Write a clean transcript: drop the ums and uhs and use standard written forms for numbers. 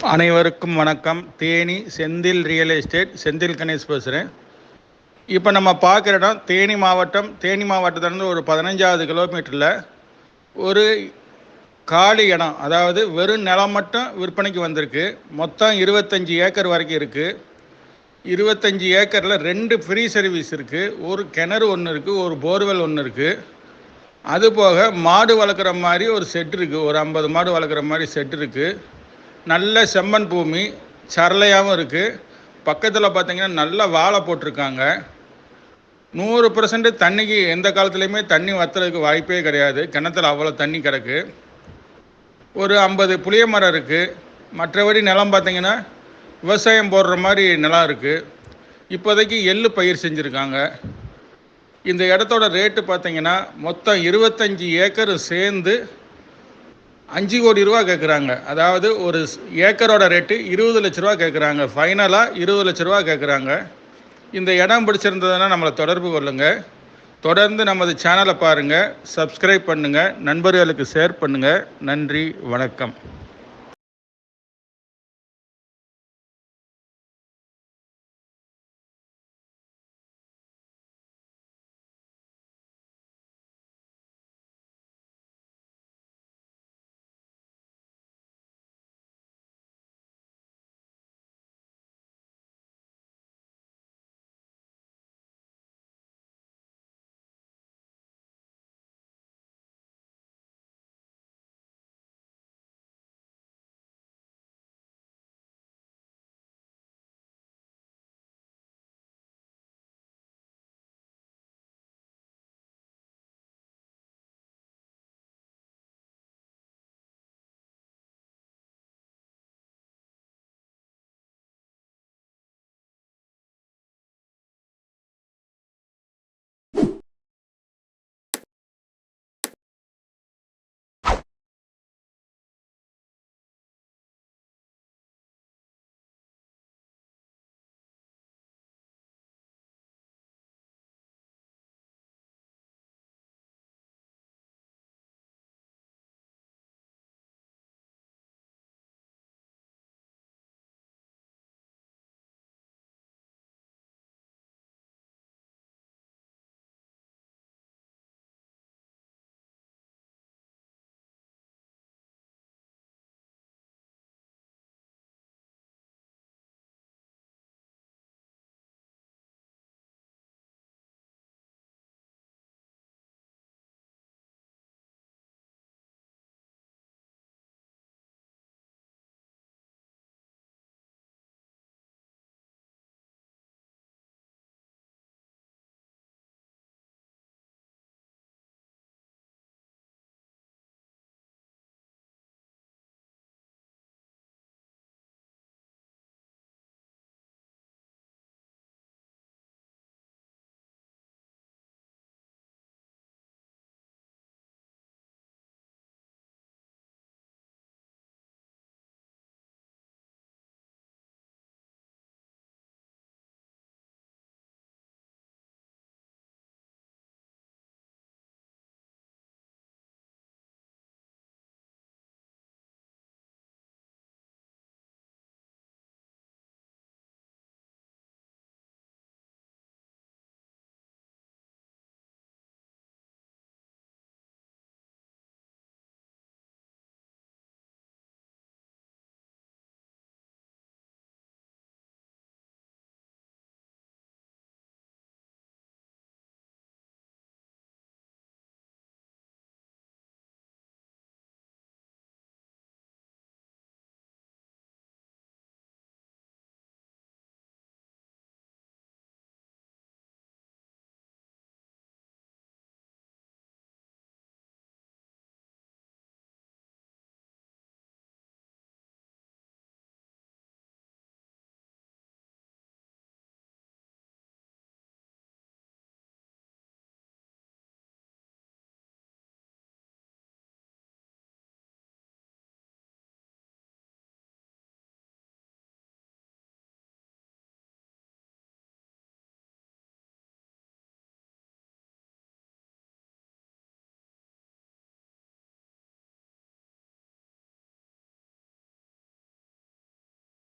அனைவருக்கும் வணக்கம். Theni Senthil real estate, Senthil Ganesh பேசுகிறேன். இப்போ நம்ம பார்க்குற இடம் தேனி மாவட்டம். தேனி மாவட்டத்திலேருந்து ஒரு 15வது கிலோமீட்டரில் ஒரு காலி இடம், அதாவது வெறும் நிலம் மட்டும் விற்பனைக்கு வந்திருக்கு. மொத்தம் 25 ஏக்கர் வரைக்கும் இருக்குது. 25 ஏக்கரில் 2 ஃப்ரீ சர்வீஸ் இருக்குது. ஒரு கிணறு ஒன்று இருக்குது, ஒரு போர்வெல் ஒன்று இருக்குது. அதுபோக மாடு வளர்க்குற மாதிரி ஒரு செட் இருக்குது. ஒரு 50 மாடு வளர்க்குற மாதிரி செட் இருக்குது. நல்ல செம்மண் பூமி, சரளையாகவும் இருக்குது. பக்கத்தில் பார்த்திங்கன்னா நல்ல வாழை போட்டிருக்காங்க. 100% தண்ணிக்கு எந்த காலத்துலேயுமே தண்ணி வற்றுறதுக்கு வாய்ப்பே கிடையாது. கிணத்துல அவ்வளோ தண்ணி கிடக்கு. ஒரு 50 புளிய மரம் இருக்குது. மற்றபடி நிலம் பார்த்திங்கன்னா விவசாயம் போடுற மாதிரி நிலம் இருக்குது. இப்போதைக்கு எள்ளு பயிர் செஞ்சுருக்காங்க. இந்த இடத்தோட ரேட்டு பார்த்திங்கன்னா மொத்தம் 25 ஏக்கர் சேர்ந்து 5 கோடி ரூபா கேட்குறாங்க. அதாவது ஒரு ஏக்கரோட ரேட்டு 20 லட்ச ரூபா கேட்குறாங்க. ஃபைனலாக 20 லட்ச ரூபா கேட்குறாங்க. இந்த இடம் பிடிச்சிருந்ததுன்னா நம்மளை தொடர்பு கொள்ளுங்கள். தொடர்ந்து நமது சேனலை பாருங்கள், சப்ஸ்கிரைப் பண்ணுங்கள், நண்பர்களுக்கு ஷேர் பண்ணுங்கள். நன்றி, வணக்கம்.